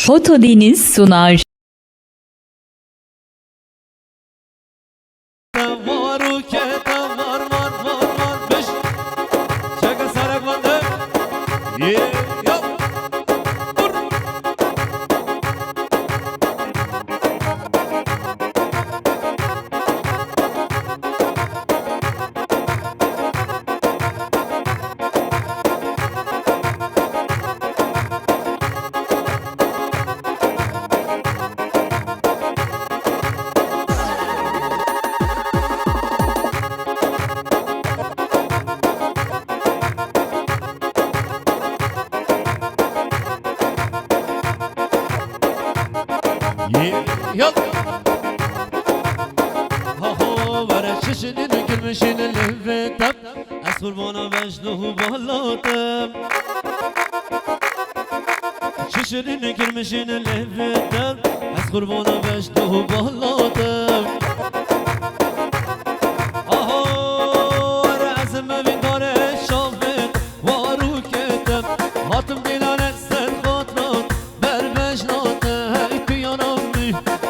Foto Deniz sunar. Yok. Ha ha vere çeşidin gülmüşün levvetem Az kurbana vecduhu bağladım Çeşidin gülmüşün levvetem Az kurbana vecduhu bağladım Aha vere azime bin dare şafet Varu ketem Hatım dilane sen katran Berbejnate hey piyanam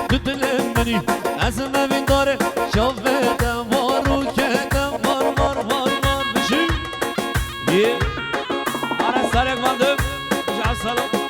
Tütülemeni Azime bin dare şafetem Varu ketem var Bişim Ye Ara sarık vandım Şah salam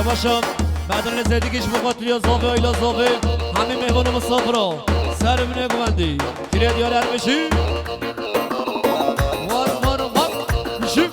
باشم بعد لذتی که مقاتلی زاوی ایلا زاوی همین مهمون مسافرا سر بینه گوندی کلیه دیار هر بشی وار بشی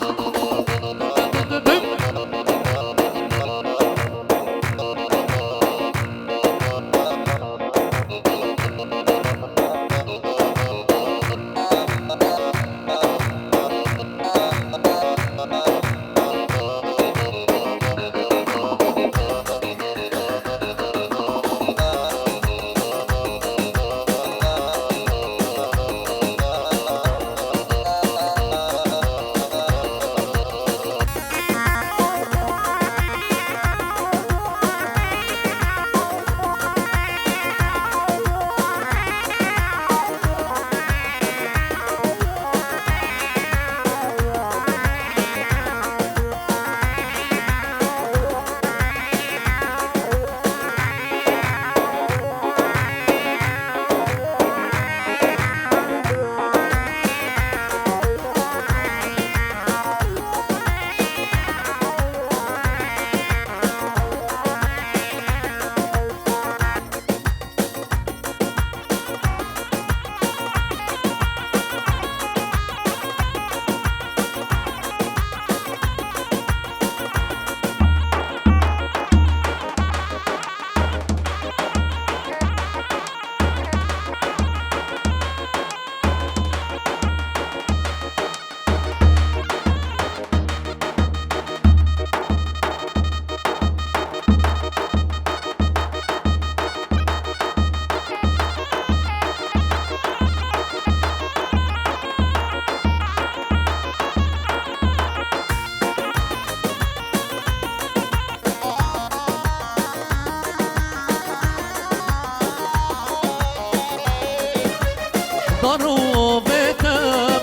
دارو بتم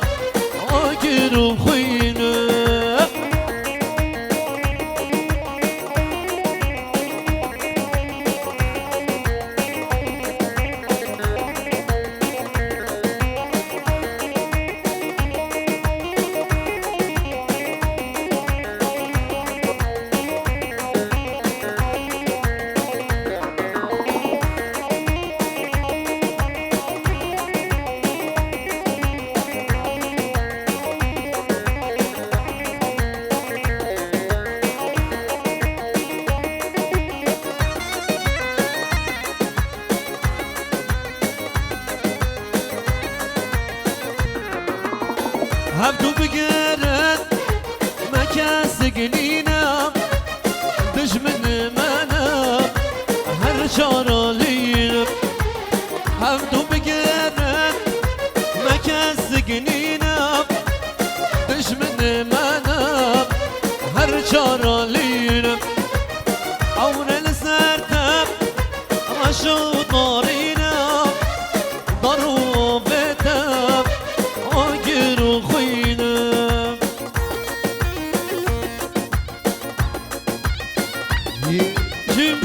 آگیرم خوینه هم تو بگرد مکس گلینم دشمن منم هر چارالینم هم تو بگرد مکس گلینم دشمن منم هر چارالینم اون سرتم شد مارینم دارو بدم آگر و خوینم جیم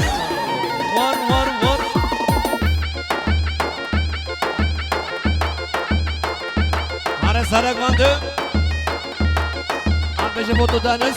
وار وار وار هر سرک منده هم بشه بودو دنس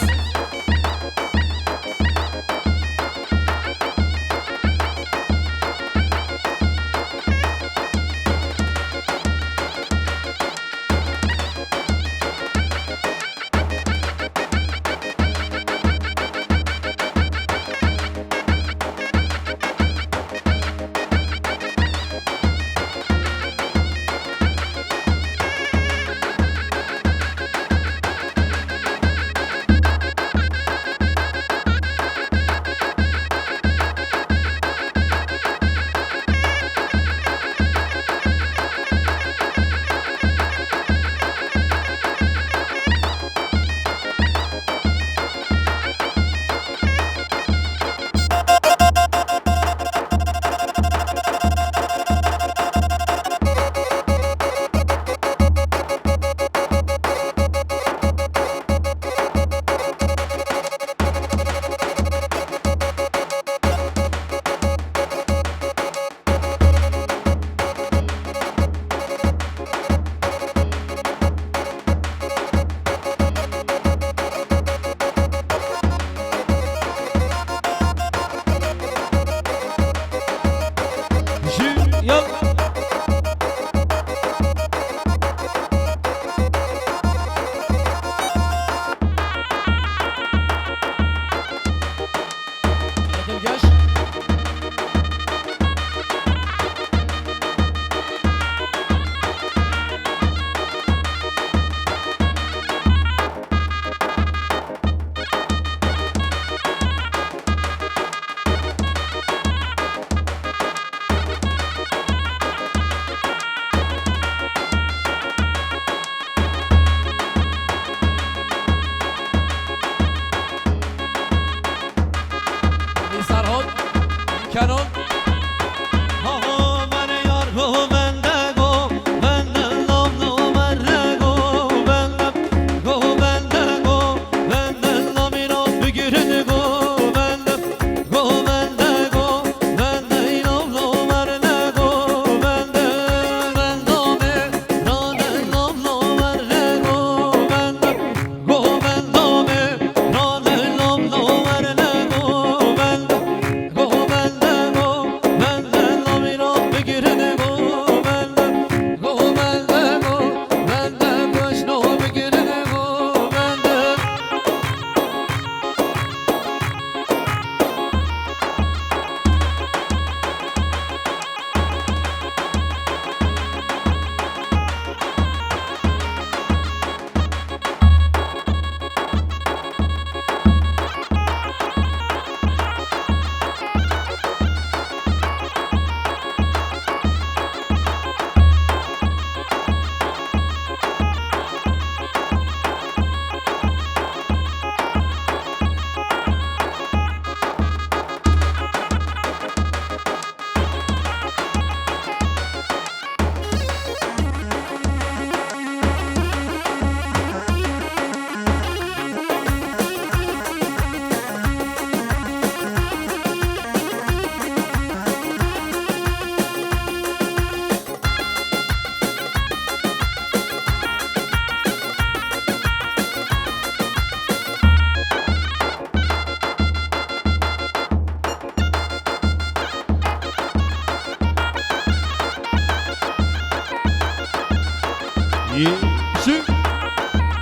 Şu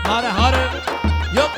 hare hare yok.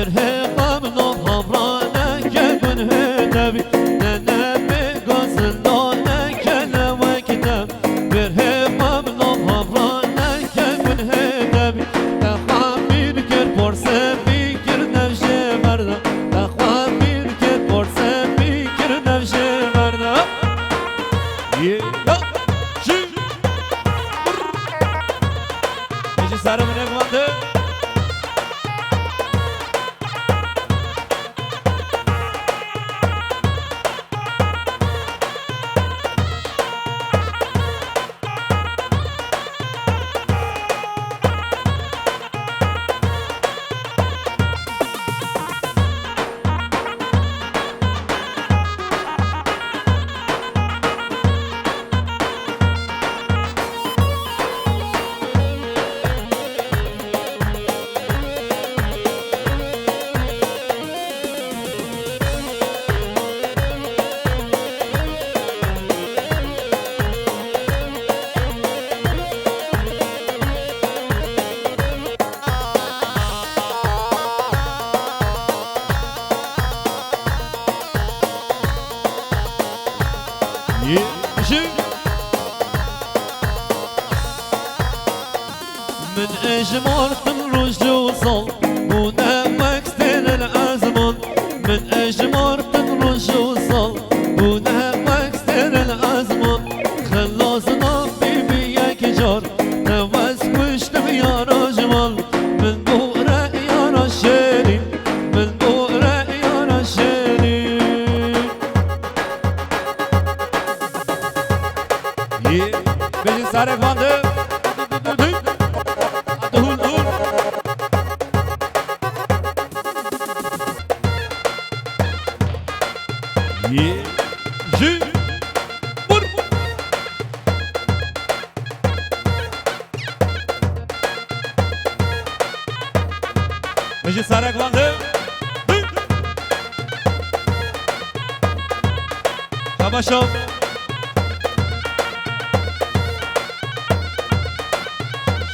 برهقم نام همرانه که بنه نبی نه بگازندانه که نوکتم برهقم نام همرانه که بنه نبی تخمیر کر پرسه بیکر نوشه مرده تخمیر کر پرسه بیکر نوشه مرده میشه سرمون اگوانده من اجمرت الرشد وصل ونامك ستين الازمن من اجمرت الرشد وصل ونامك ستين الازمن خلصنا بيبيك جار توسكشت يا رجمل من بورا يا رشيري من بورا يا رشيري بيجي سارك فاندي ماشي سارك فاندي شباشو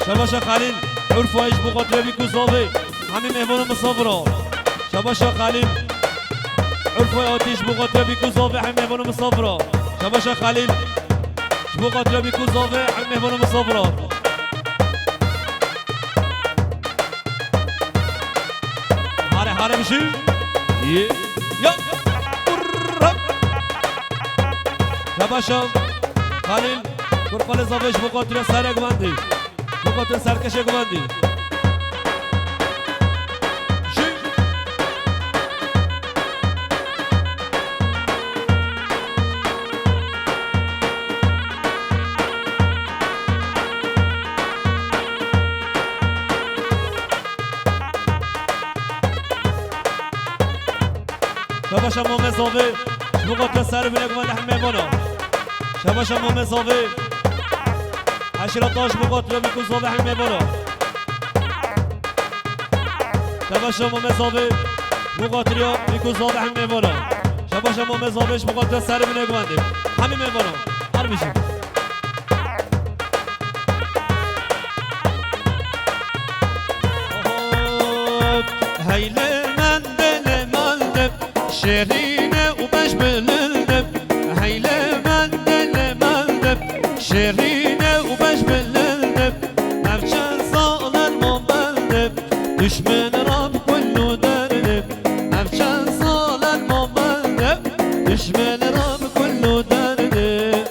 شباشو خليل عرفوا ايش بقدر بيكو صوبي همي مهمون مصبرو شباشو خليل عرفوا آتیش بقدر بيكو صوبي همي مهمون مصبرو شباشو خليل بقدر بيكو صوبي همي مهمون مصبرو هاره بشی یا شباشم خلیل کرقال زاوش بقاطر سر گوندی بقاطر سرکش گوندی شباشم مام زاوی بقاطر سر بینه گوند همه مانا شباشم مام زاوی عشراتاش بقاطر بیکو زاوی همه مانا شباشم مام زاوی بقاطر یا بیکو زاوی همه مانا شباشم مام زاویش بقاطر سر بینه گوند همه مانا هر بیشی هیله من دل مالدم شیرینه و بش بلندم هیله من دل مالدم شیرینه و بش بلندم هفچند سالن ما بلدم دشمن را بکلو دردم هفچند سالن ما بلدم دشمن را بکلو دردم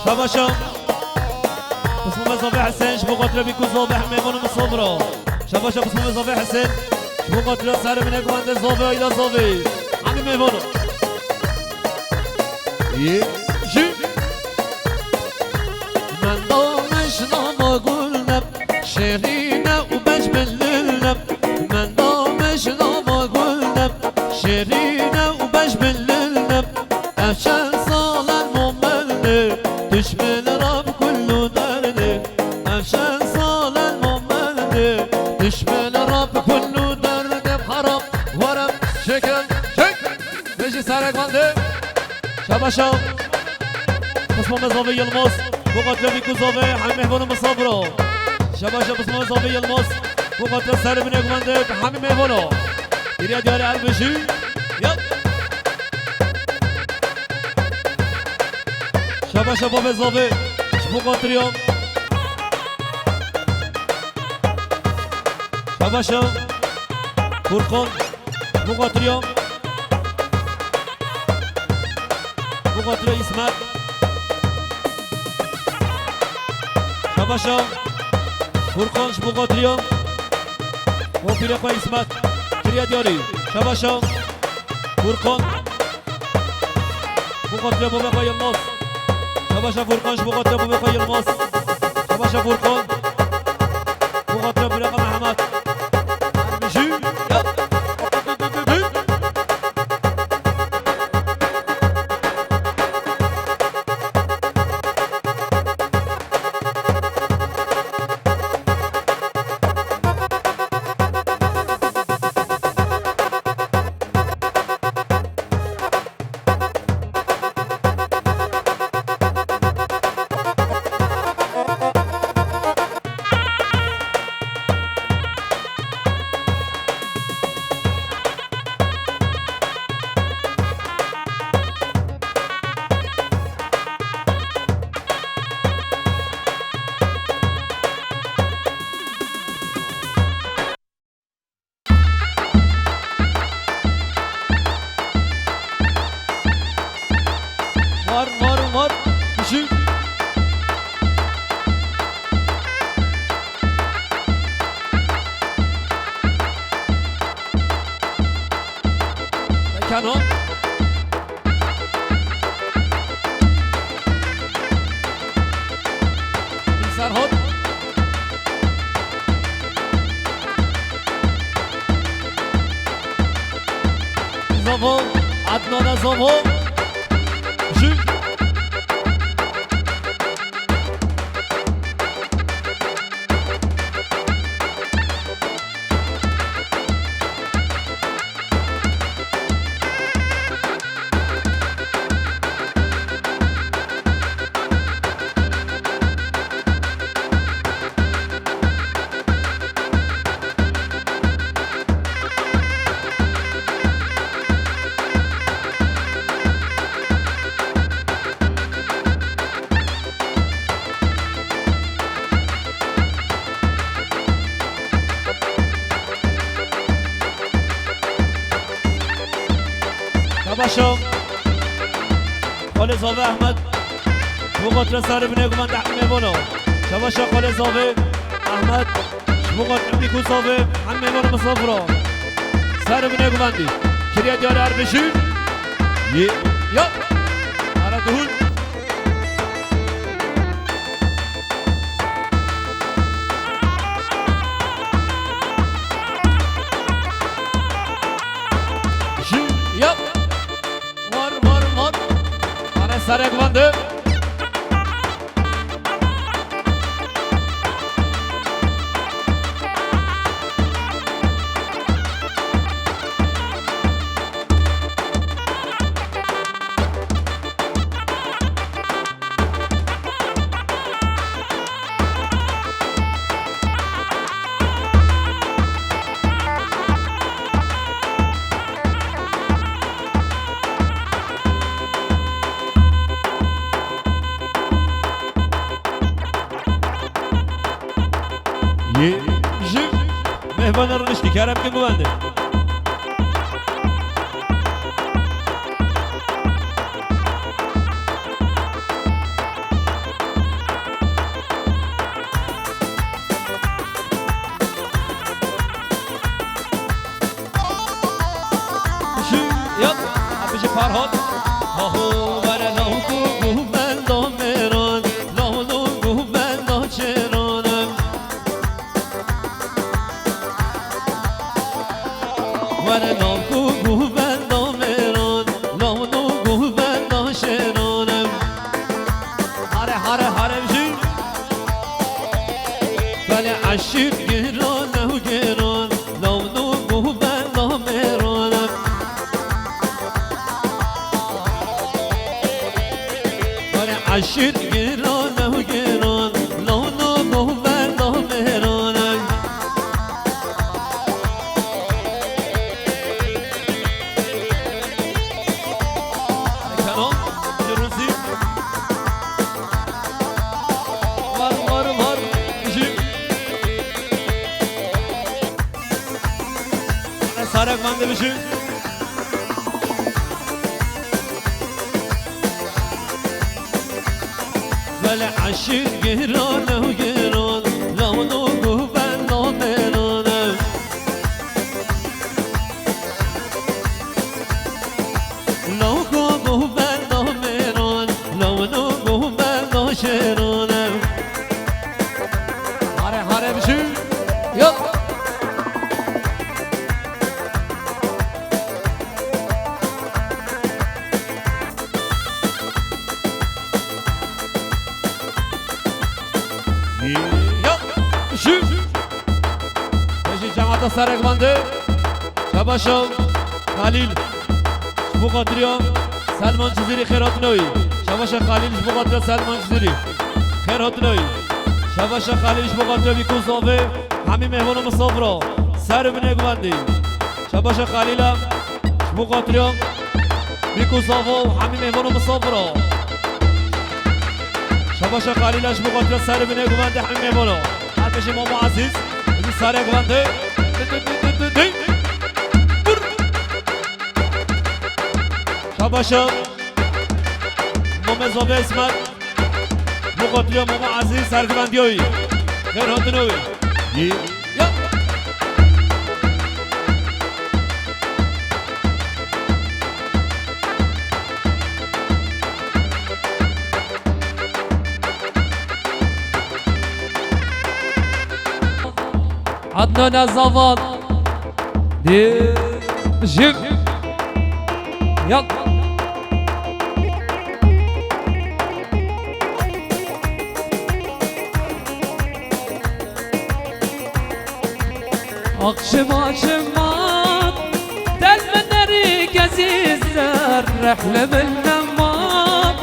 شباشم بسم مزافي حسين شبو قاتل بيكو زوبي حميمون مصبرو شباشم بسم مزافي حسين شبو قاتل سر من اقوان زوبي ايدا زوبي عمي ميمونو شیرینه و بجبللم من دامش ناما گلم شیرینه و بجبللم افشل سالن مملده دشمن رب کلو درده افشل سالن مملده دشمن رب کلو درده حرام ورم شکل بجی سرک بنده شباشا قسم مزاوی الماس بقاتل بیکو زاوی همه مهبان مصابرا شباشا قسم مزاوی الماس بقاتل سر بینک بنده همه مهبانا دیره دیاره البشی یاد شباشا باب زاوی بقاتلیام شباشا فرقان بقاتلیام بقاتل اسمت شباشا فرقانش بقاتلیام و پیرقا اسمت کریه دیاری شباشا فرقان بقاتل بابقای الماس شباشا فرقانش بقاتل بابقای الماس شباشا فرقان بقاتل پیرقا محمد هرمشی مار بشی کنان این سرهاد زاوا عدنان زاوا بشی شباشا خال زاوه احمد بقاتل سر بینه گمان دحقی میبانا شباشا خال زاوه احمد بقاتل بیکو زاوه هم میبانا مصافرا سر بینه گمان دی کریه دیار اربشین یا هره دهون یا سرک بنده مهمان رنشتی کرم که گوانده یا ابیش فرهاد هاهو بره لاهو گو بندام میران لاهو گو بندام چرانم عشق گرانه و گران لونو گو بلا میرانم عشق گرانه و گران لونو گو بلا میرانم سارق بنده بشین ولی عشق گرانه و گران لونو گو بلا میرانه لونو گو بلا میران لونو گو بلا شیرانه هاره بشین یا جماعت سرک بنده شباشم خلیل بقدریا سلمان جزیری خیرات نوی شباش خلیل بقدریا سلمان جزیری خیرات نوی شباش خلیل بقدریا بیکن صافه همین مهمان مسافرا سر بینه بندی شباش خلیل بقدریا بیکن صافه همین مهمان مسافرا شباش خلیلش بقدریا سر بینه بندی همین مهمانا حد بشه ماما عزیز سرک بنده شباشم ماما زاوه اسمت مقاتلیا ماما عزیز سرکبندی هایی خیر هاتنوی یا عدنان الزوال دي جيب يلا أقشمات دل من ريق عزيزر رحلة من نمات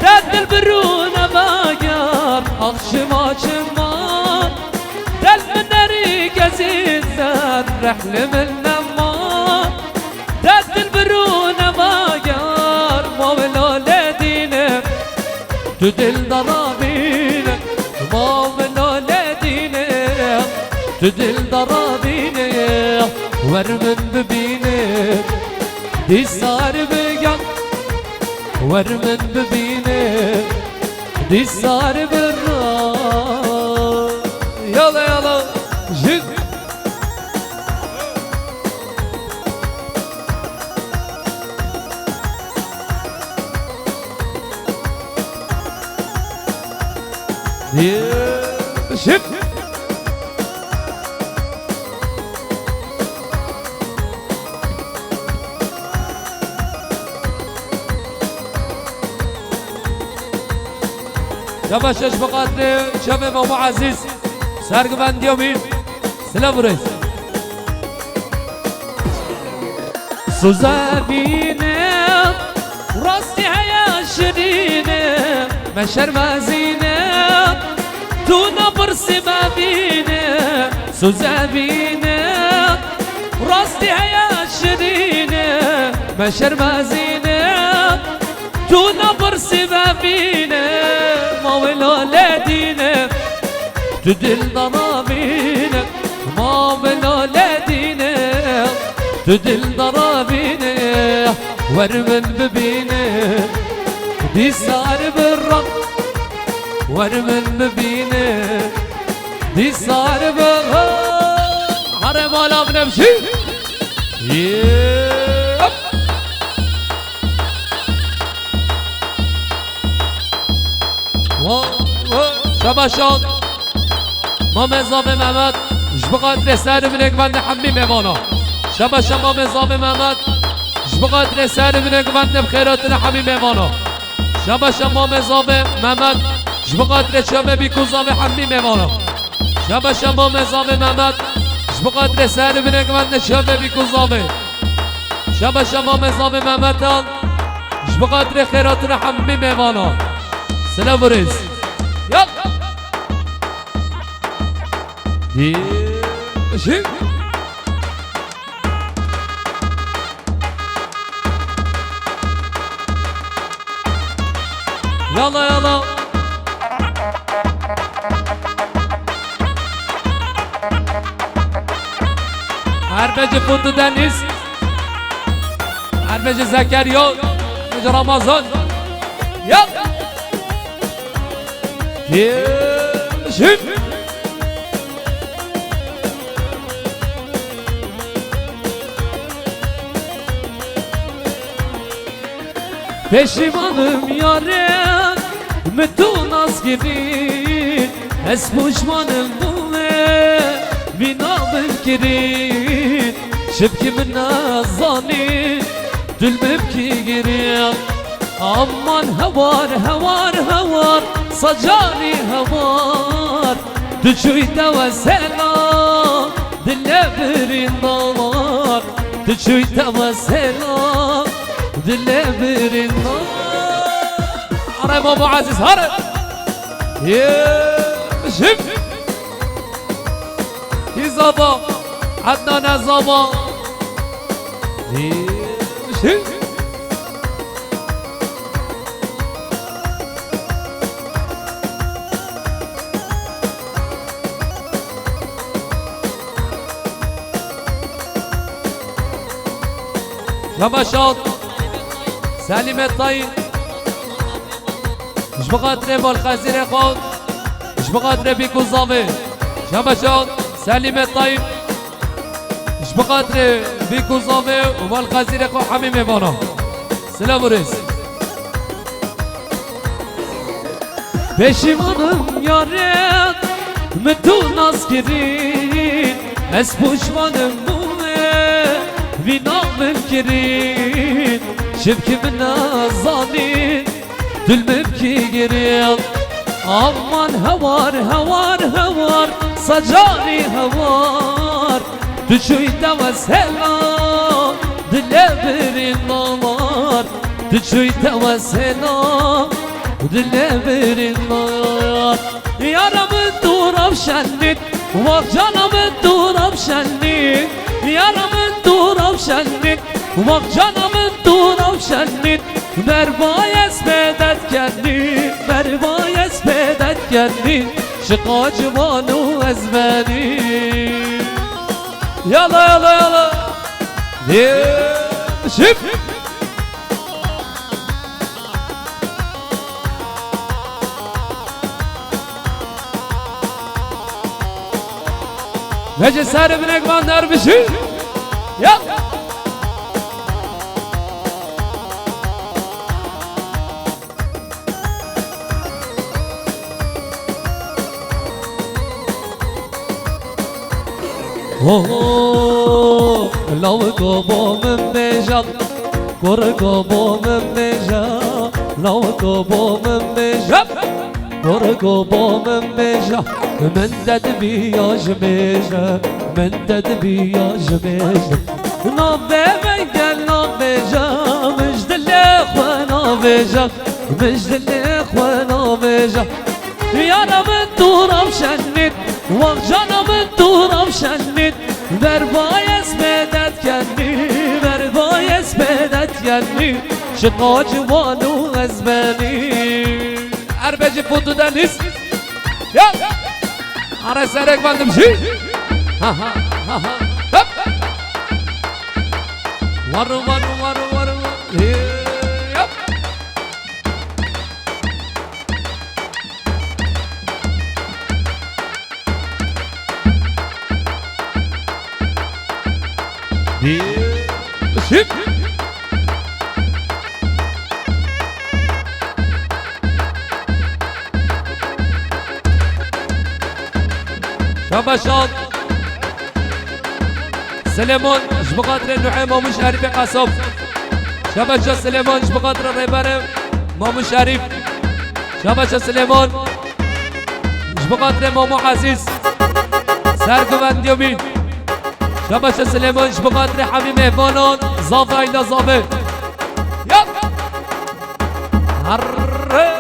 دل البرون باقر أقشمات دل من ريق عزيزر رحلة من نمات دل البرون باقر مولا لدينا تدل ضرابينا مولا لدينا تدل ضرابينا ورمن ببينا دي صار بقى ورمن ببينا دي صار بالراس يلا يلا جد شف شبا شش بقدر شبا ماما عزيز سرق بند يومين سلام رئيس سوزابينه راستي هيا شرينه مشر مازينه تونا برسي ما بينه سوزابينه راستي هيا شرينه مشر مازينه تونا برسي ما بينه مولا لدينا تدل ضرابينا مولا لدينا تدل ضرابينا ورمن ببينا دي صار بالرب ورمن ببينا دي صار بالرب حرم ولا بنمشي شباشان مام زاوه محمد جبقات رسال منك بند حمي ميوانا شباشان مام زاوه محمد جبقات رسال منك بند بخيراتنا حمي ميوانا شباشان مام زاوه محمد جبقات رسال بيكو زاوه حمي ميوانا شبا شبا مزام محمد بقدر سر بنك من نشابه بكوزامه شبا شبا مزام محمد بقدر خيرات رحمي ميوانا سلام ورز يلا يلا يلا هربج فوت دنيس هربج زكريا مج رمضان يلا شوف پشیمانم یارم متون از گرین از پشمانم بومه بینامم گرین شب که من نزانی دلمم کی گرین امان هوار هوار هوار صجاری هوار دچوی دو سلام دل برین نار دچوی دو سلام دل برین هرب ابو عزیز هرب شف کی زبا عدنان زبا شف شباشات سلیم الطيب مش بقدر بالخزير خود مش بقدر بيكو زامي شباشات سلیم الطيب مش بقدر بيكو زامي وبالخزير خود حميم بانا سلام ورز پشیمانم یارم متون از گرین از پشمانم بینامم گرین شب که من نزانین دلمم کی گرین امان هوار هوار هوار صجاری هوار دچوی دو سلام دل برین نار دچوی دو سلام دل برین نار یارم دور افشنید و جانم دور افشنید یارم دور افشنید و جانم دور افشنید بربایز بدت کردید بربایز بدت کردید شقا جوانو از منی یالا یالا یالا شب وجه سر بنک من در بشی یا لو كوبو من بيجا كور كوبو من بيجا لو كوبو من بيجا كور كوبو من بيجا من تدبي يا جميجا من تدبي يا جميجا نوبي بيجا نوبيجا مجد الاخوة نوبيجا مجد الاخوة نوبيجا يا رب الدورة مشنت وغجانا بالدورة مشنت بربايز بدت كني بربايز بدت كني شقا جوانو غزباني عربجي فوتو دنيس يا على سرك بندمشي ها ها ها ها ورو ورو ورو ورو شب شباشات سليمان اش بقدر النعيم مو شريف قصب شباشات سليمان اش بقدر الريبر مو شريف شباشات سليمان اش بقدر مو عزيز سرگوند یومین شباش سلیمانش بقدر حمیم مهمانان زافه ایلا زافه یا هره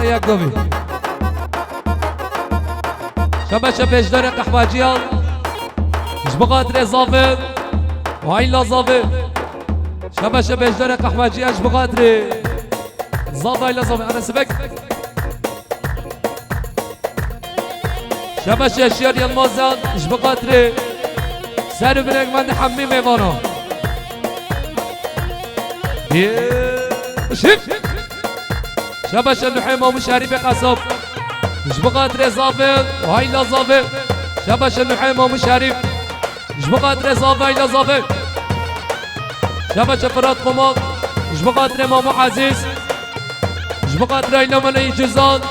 یک گوی شباش بجدار قحواجیان اش بقدر زافه و ایلا زافه شباش بجدار قحواجی اش بقدر زافه ایلا زافه انا سبك شباش اشيار يلمازان اش بقدر سر برنگ من حمی میوانا شف شباش النحيم ومشاريب قصب اش بقدر زافه و ایلا زافه شباش النحيم ومشاريب اش بقدر زافه ایلا زافه شباش فرات قماق اش بقدر مامو عزيز اش بقدر ایلا ملي جزان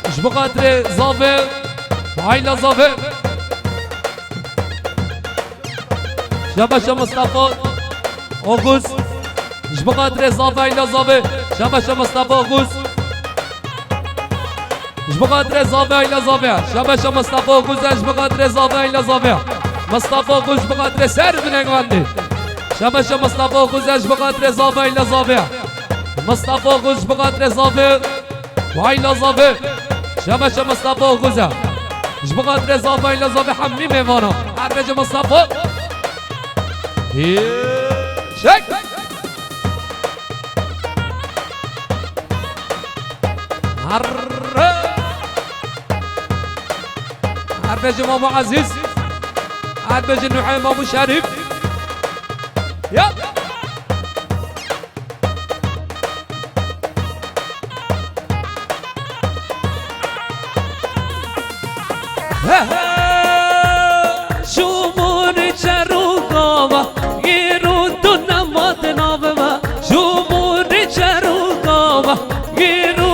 اش بقدر زافه وعيلا زافه شباش مصطفى اوغوس اش بقدر زافه ایلا زافه شباش مصطفى اوغوس اش بقدر زافه ایلا زافه شباش مصطفى اوغوس اش بقدر زافه ایلا زافه مصطفى اوغوس بقدر سر بنگوندی شباش مصطفى اوغوس اش بقدر زافه ایلا زافه مصطفى اوغوس بقدر زافه وعيلا زافه شباش مصطفى اوغوس اش بقدر زافه ایلا زافه حمی میوانا عرج مصطفى شك عرج مامو عزيز عرج النحيم مامو شريف يا شمور چروکاوا گیرو نماد ناوما شمور چروکاوا گیرو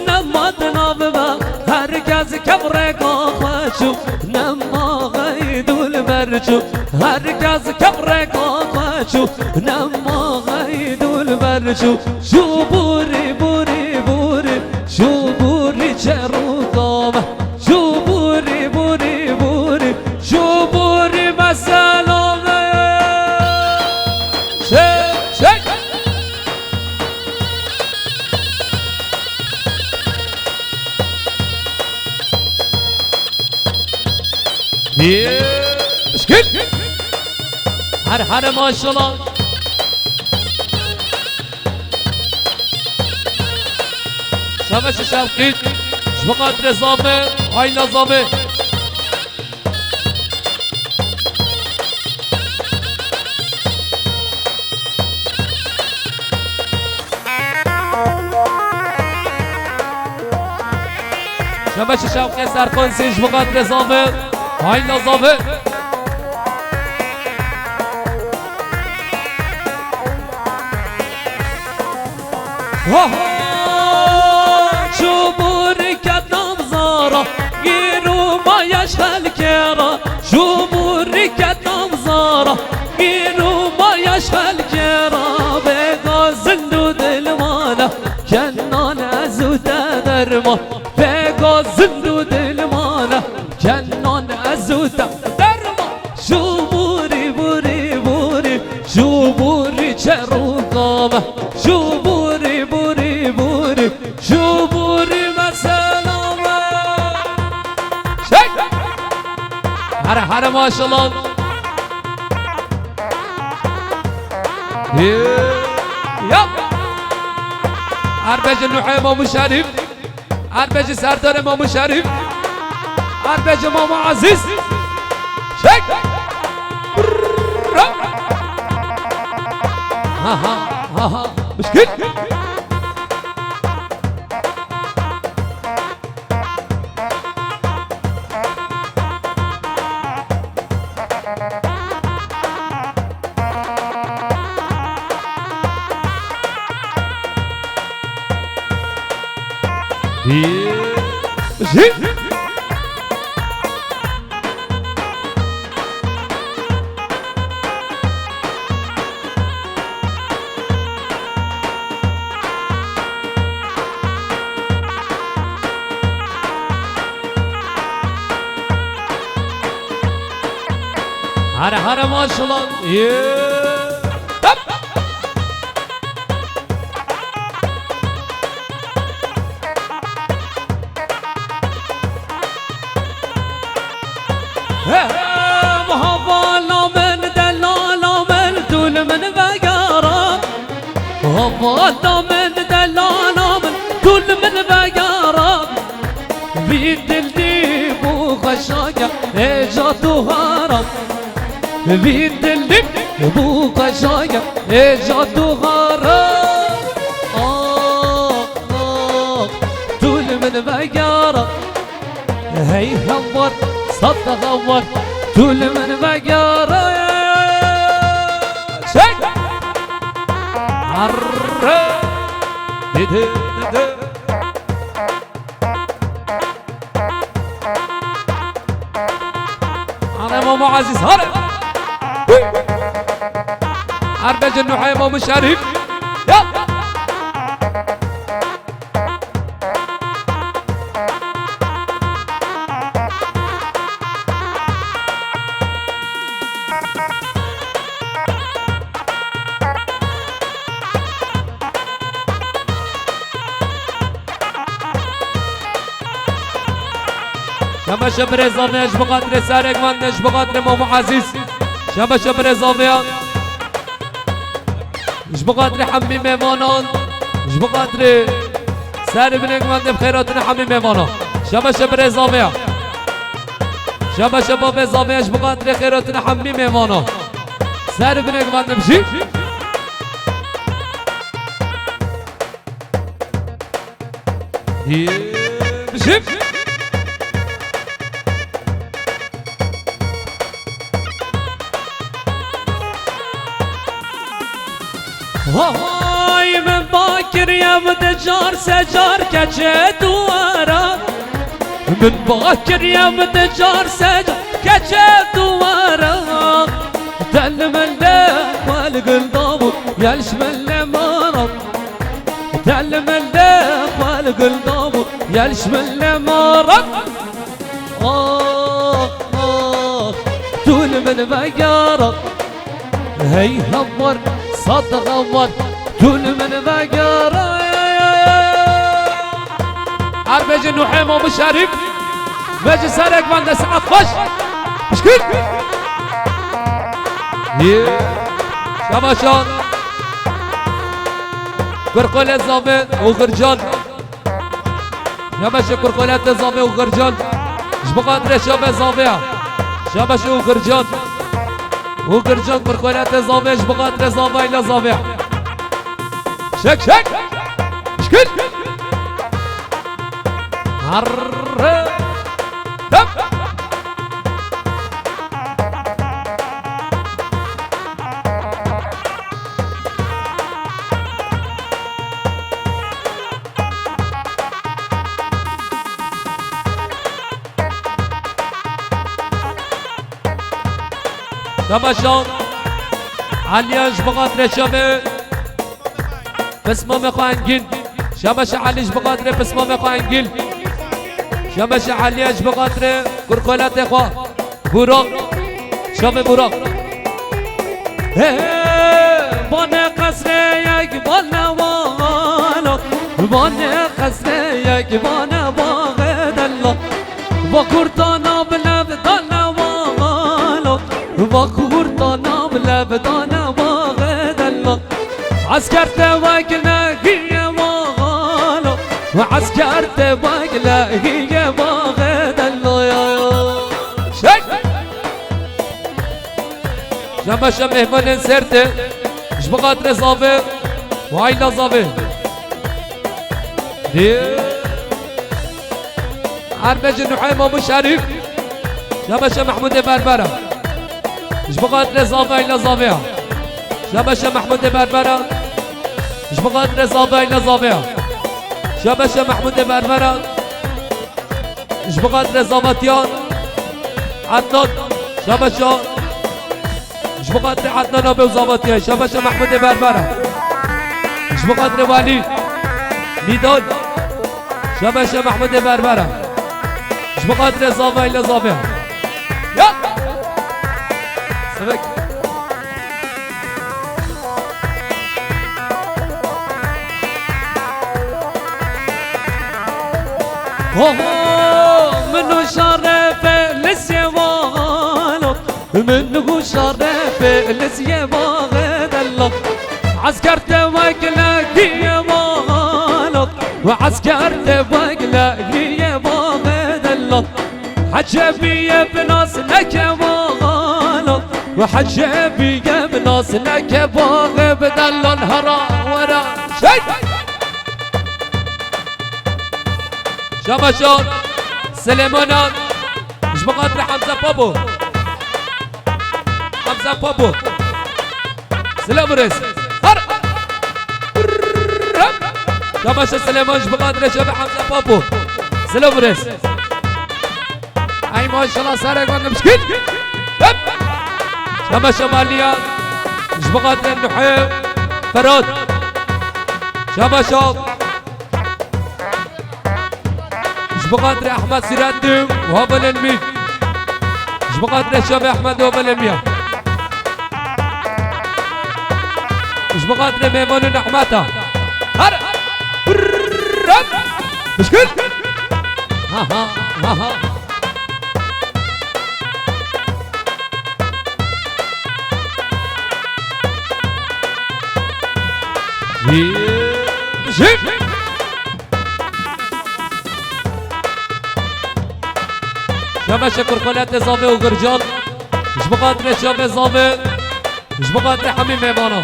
نماد ناوما هرگز کبر کاخشو نما غیدول برچو هرگز کبر کاخشو نما غیدول برچو شبوری بوری بوری شبوری چروکاوا شبوری بوری بوری شبوری مسلامه شك مشكل هر ما شاء الله شبش شوقي بقدر زافه عيلا زافه شبش شوقي سرخون سيج بقدر زافه عيلا زافه شبور کدام زارا گیرو مایش خلکرا شبور کدام زارا گیرو مایش خلکرا بگا زندو دلمانا کنان ازو درما بگا زندو دلمانا کنان ازو درما شبوری بوری بوری شبوری چرو قامه شبوری بوری بوری شبوری مسلامه شك هر ما شاء الله يا اربج النحيم مامو شريف اربج سردار مامو شريف اربج مامو عزيز شك ها مشكل مشكل هر ماشالله مهوالا من دلالا من طول من بقارا مهوالا من دلالا من طول من بقارا بيد اللي بو خشايا اجاتو هرم بيد اللي بو خشايا اجاتو هرم طول من بقارا هي هور صد غور طول من بقارة شك أنا ماما عزيز هرب عربج النحيم ومش عارف يلا شما شبر زامیش بقدر سرک مندش بقدر ماما عزیز شما شبر زامیان اش بقدر حمی میوانان اش بقدر سر بنگ مند بخیراتن حمی میوانان شما شبر زامیا شما شباب زامیش بقدر خیراتن حمی میوانان سر بنگ مند بشی بشی وای من باکر یم دجار سجار کچه دوارا من باکر یم دجار سجار کچه دوارا دل من ده والقل دابو یلش من لمارا دل من ده والقل دابو یلش من لمارا طول من بقارا هي هور صد غور طول من بقارة عربج النحيم ومش عارف باجي سرق بند ساعة خش مشكل شباشان كرقولة زامي وغرجان شباش كرقولة زامي وغرجان شبقادر شبا زامية شباش وغرجان وغرجان كرقولة زامي شبقادر زامي إلى زامية شك شك مشكل هر دب شباشان علياش بقدر شبه بسمه مخانجل شباش عليش بقدر بسمه مخانجل شباش علياش بقدر كركولات اخوا براق شبه براق بانه قصر یک بانه والا بانه قصر یک بانه باغ دلا با کورتانا بلب دانه والا با کورتانا بلب دانه باغ دلا عسكرت وقله هي والا وعسكرت وقله هي باغ دلا يا شك شباش مهمان سرته اش بقدر زافه وعيلا زافه عربج النحيم ومش عارف شباش محمود بربره اش بقدر زافه إلى زافه شباش محمود بربره اش بقدر زافه إلى زافه شباش محمود بربره اش بقدر زافتيان عدنان شباشا اش بقدر عدنان ابو زافتيان شباشا محمود بربره اش بقدر وليد ميدان شباشا محمود بربره اش بقدر زافه إلى زافه يلا منو شرف السيوانو منو شرف السيوانو دلو عسكرت وقلك يا مالو وعسكرت وقلك يا دلو حجبي يا بناس لك يا مالو وحجبي يا بناس لك يا بدلو الهرا ورا شيء شاباشون سليمانان مش بقدر حمزة بابو حمزة بابو سلام ريس هر شاباشا سليمان مش بقدر شبه حمزة بابو سلام ريس اي ما شاء الله سارق وانا مشكل شاباشا ماليان مش بقدر النحيم فراد شاباشا مش بقدر احمد سيراتم وهبل المي مش بقدر الشاب احمد وهبل المياه مش بقدر ميمون نحمتها هر مشكل ها ها ها ها مشكل شبه شكر خلات زافي وقرجان مش بقدر شبه زافي مش بقدر حميم ميمانا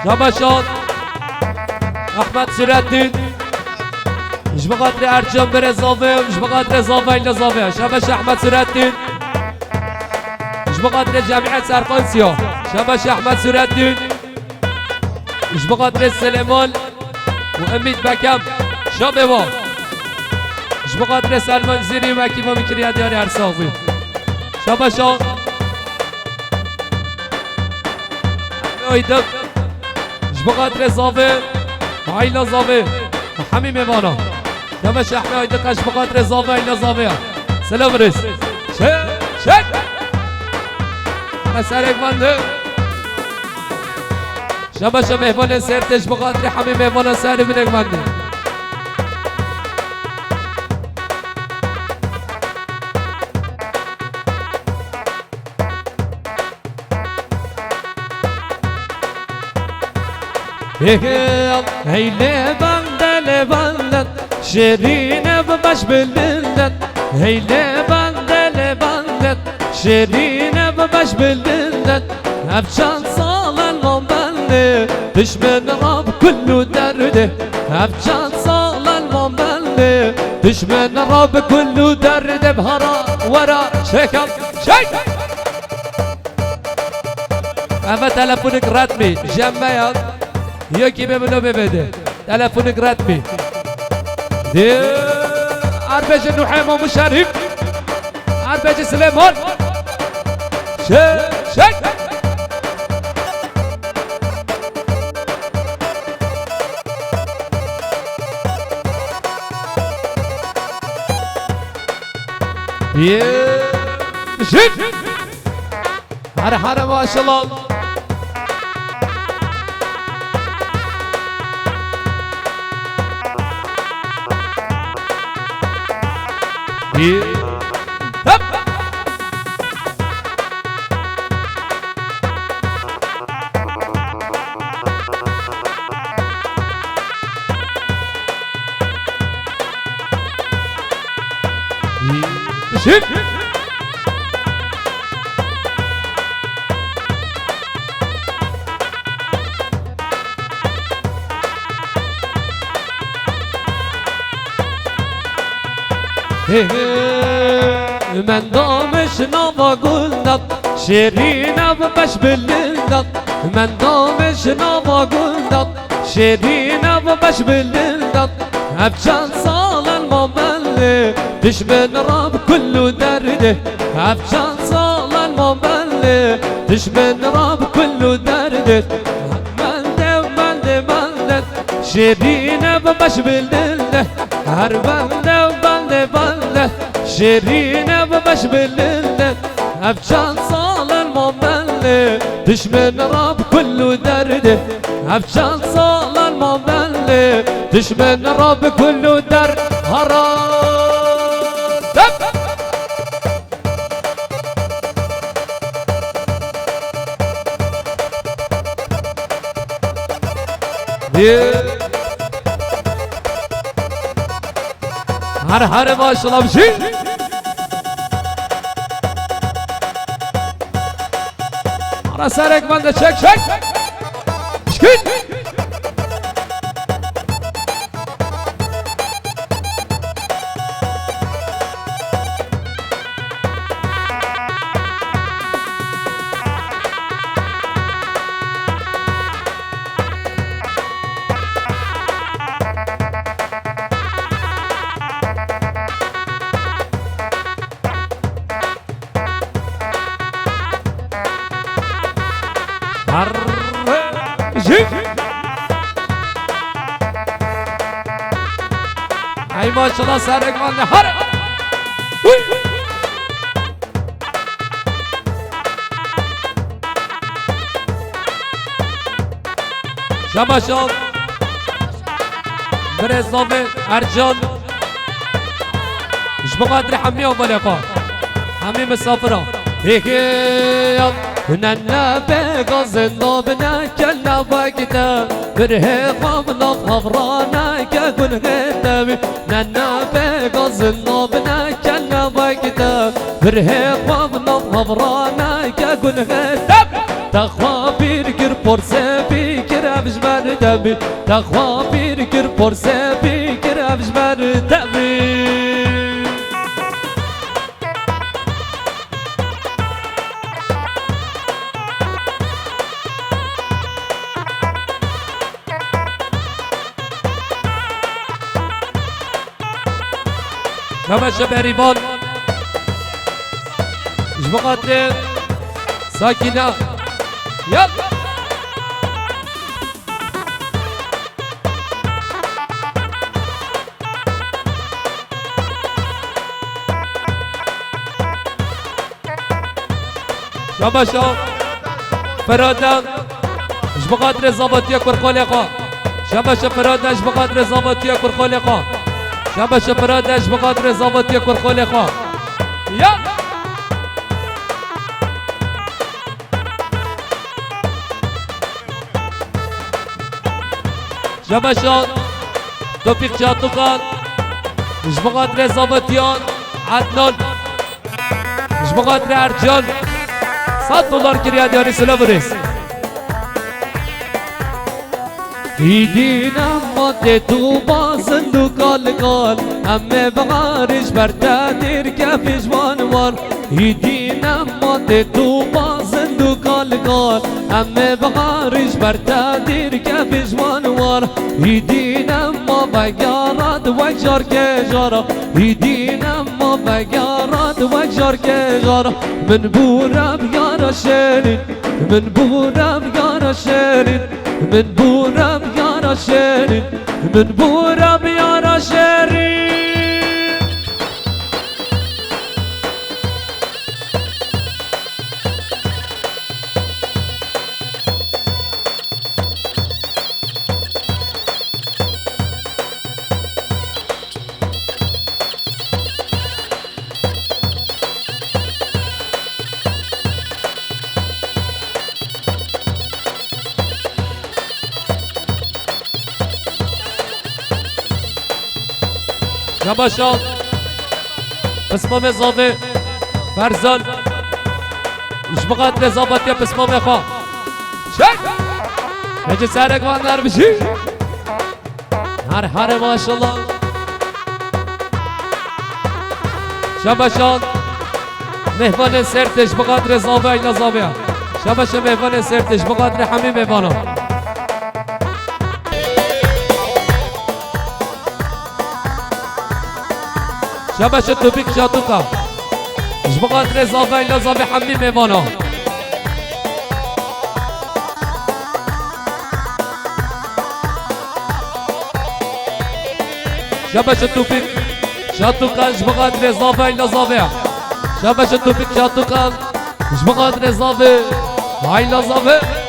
شبه شاد احمد سيراتين مش بقدر ارجم بر زافي مش بقدر زافي الا زافي شبه احمد سيراتين مش بقدر جامعة سرقنسيا شبه احمد سيراتين مش بقدر سليمان وأميد بكم شابه مش بقدر سلمان زيني وكيفا مكريا دياري هرساوي شابه شان ايدم مش بقدر زافي عيلا زافي وحمي ميوانا شابه شحمي ايدك مش بقدر زافي عيلا زافي سلام ريس شك مسارك منده شبه مهمان سرتش بقدر حمي مهمان سر منك منده هي لبندل شيرين ببش بالبلد هي لبندل شيرين ببش بالبلد أفشان صال المنبل تشمن راب كله درده أفشان صال المنبل تشمن راب كله درده بهرا ورا شكل شيء اما تلفونك رتمي جمعيات یکی ببینو ببده تلفونك رتمي دي عربج النحيم ومشارف عربج سليمان شك شك هر ما شاء الله هب شك من دامش نوا قلت شيرين ببش باللندت من دامش نوا قلت شيرين ببش باللندت أبشان صال الممل تشمن راب كله درده أبشان صال الممل تشمن راب كله درده مندب شیرینه و بش بلله هر بنده و بنده بنده شیرینه و بش بلله افشان سال الممله دشمن راب كله درده افشان سال الممله دشمن راب كله درد هرب هر ماشاءالله بشي على سرك بنده شك شكل اي ما شاء الله سارق مالنا هر شباشان برزامي ارجان مش بقدر حميه وبلقا حميه مسافره هيك ننا بغزنا بناكلنا باكتا برهقا بنا غرانا ككل غتابي ننا بغزنا بناكلنا باكتا برهقا بنا غرانا ككل غتابي تخوا بيركر بورسه بيكر ابجمر دبي تخوا بيركر بورسه بيكر ابجمر دبي كما شبه مش بقدر ساكنة يلا شباشا فرادة مش بقدر زبطية كرخالقة شباشا فرادة مش بقدر زبطية كرخالقة شباشا فرادة مش بقدر زبطية كرخالقة يلا شباشا توفيق شاطوقان مش بقدر زبطيان عدنان مش بقدر ارجان $100 كرياد يا رسول بريس ايدينا مدتو بازندو قال امي بغارش برتادر كفش وانوار ايدينا مدتو بازندو قال امي بغارش برتادر كفش وانوار ايدينا ما بقارد وجار كجارة ايدينا ما بقارد وجار كجارة من بورا بقارة شيرين من بورا بقارة شيرين من بورا بقارة شيرين من بورا بقارة شيرين شباشان بسمام زاوی فرزان مش بقدر زابط يا بسمام خا شك نجي سرك واندر بشي هر ما شاء الله شباشان مهمان سرتش بقدر زاوی الى زاوی شباشان مهمان سرتش بقدر حمیم مهمانا شباشا توفيق شاطوقة مش بقدر زاوي الى زاوي حمیم مهمانا شبش التوفيق شاتوكا جبغات زافا إلا زافا شبش التوفيق شاتوكا جبغات زافا إلا زافا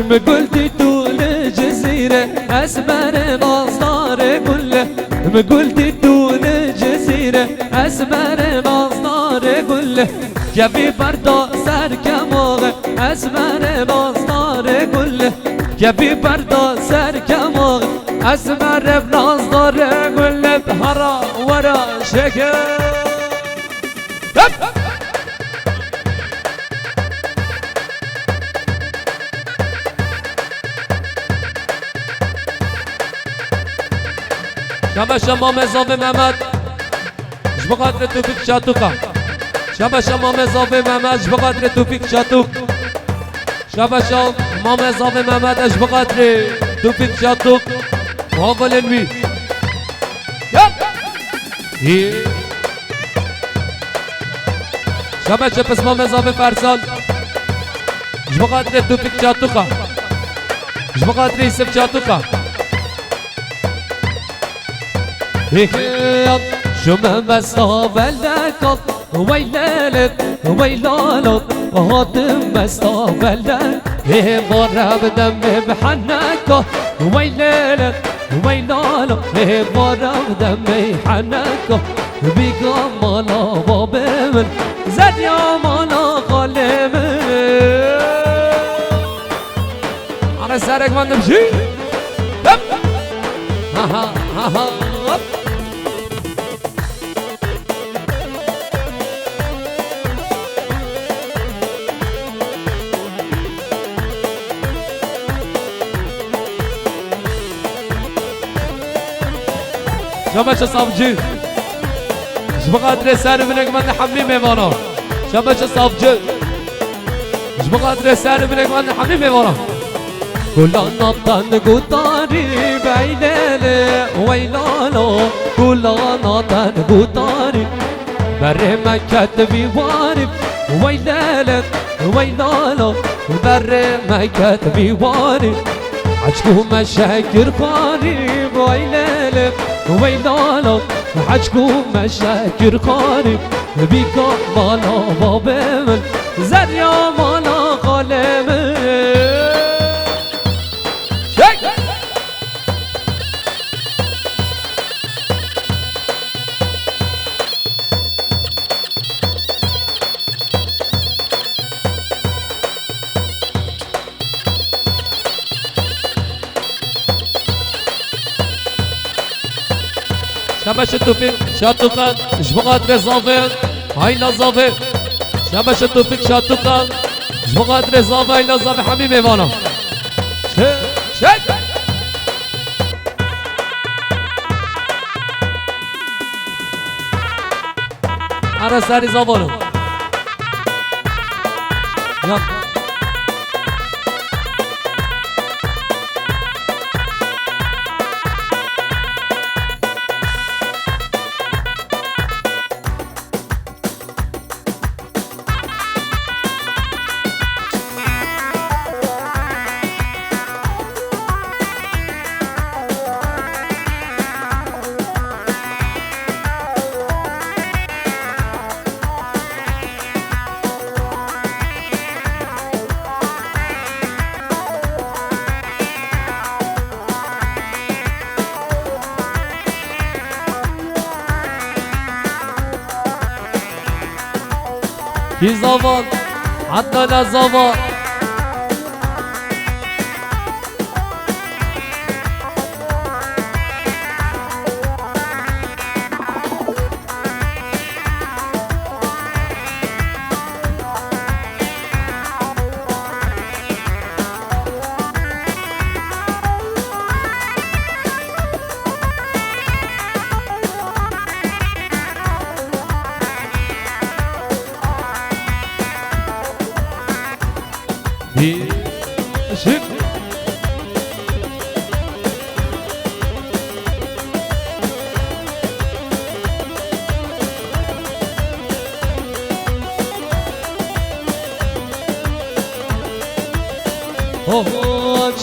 ما قلتي طول الجزيرة أسمر مصدر كله ما قلتي طول الجزيرة أسمر مصدر كله كفي بردا سر كماغ أسمر مصدر كله كفي بردا سر كماغ أسمر مصدر كله بهرا ورا شكل شبا شمام زاوی محمد جبقدر توفیق شاتوکا شبا شمام زاوی محمد جبقدر توفیق شاتوک شبا شمام زاوی محمد جبقدر توفیق شاتوک وهاول الوی شبا شپس مام زاوی فرسان جبقدر توفیق شاتوکا جبقدر يوسف شاتوکا شما مستا بلدکات ویلالت ویلالت هاتم مستا بلدک بارم دم بحنکات ویلالت ویلالت بارم دم بحنکات بیگم مالا باب من زدیا مالا قلب من على سرك ما نمشي ها ها ها ها شبش صافجي جبقات رسالة منك من حميم يبانا شبش صافجي جبقات رسالة منك من حميم يبانا كلنا تنقو طاري بيلالي ويلالو كلنا تنقو طاري بر مكة بيوارب ويلالك ويلالو بر مكة بيوارب عجكو مشاكر قارب ويلالك ويلالو عجكو مشاكر قارب بيكا مالا بابمن زريا مالا قلمن شبش التوفيق شاتوكا جبقات رزافين هاي لزافي شبش التوفيق شاتوكا جبقات رزافي هاي لزافي حميم ايوانا شك على ساري زافونو يلا في زمان عدنا زمان شك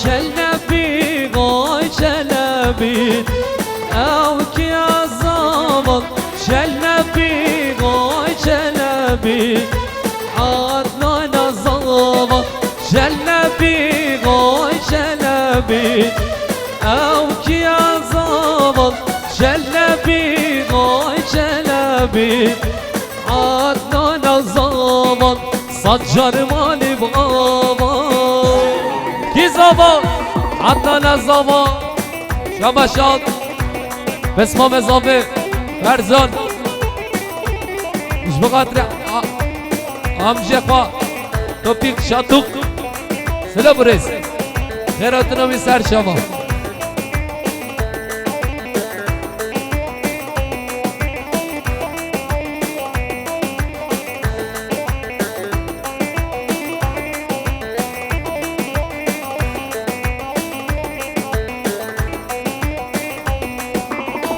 چلبی غای چلبی او کیا زمان چلبی غای چلبی عدنان زمان چلبی غای چلبی او کیا زمان چلبی غای چلبی عدنان زمان سجار مالی بابا کی زمان عدنان زمان شمشاد بسمام زابه فرزان مش بقدر امجه خوا توفیق شاتوق سلام برس خیراتونو می سر شما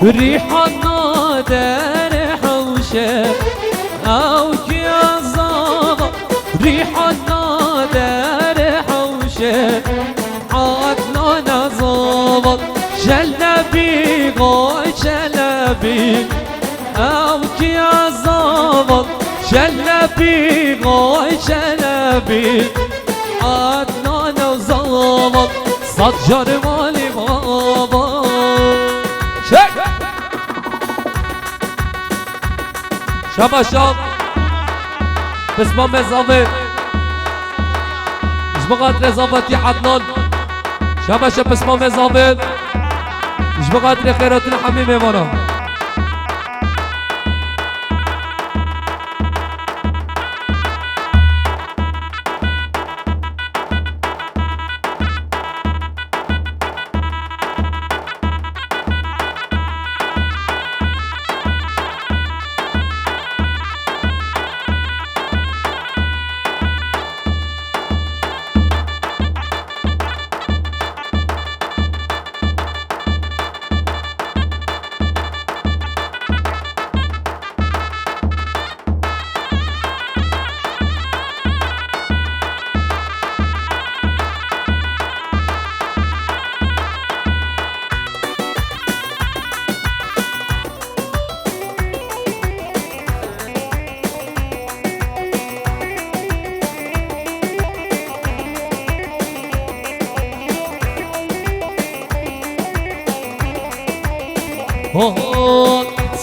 ريحنا دار حوشه او كيا زغا ريحنا دار حوشه عدنا نظبط شلبي غاي شلبي او كيا زغا شلبي غاي شلبي عدنا نظبط صجر مالي بابا شباشان بسمام اضافه مش بقدر اضافتی عدنان شباشان بسمام اضافه مش بقدر خیراتون همه میمانا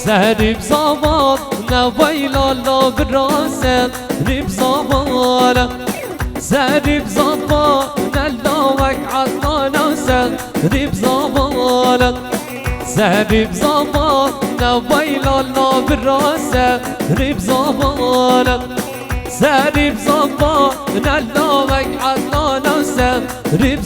سهري بزمان نويل الله براسل بزمان سهري بزمان اللهك عطانا سهري بزمان سهري بزمان نويل الله براسل بزمان سهري بزمان اللهك عطانا سهري بزمان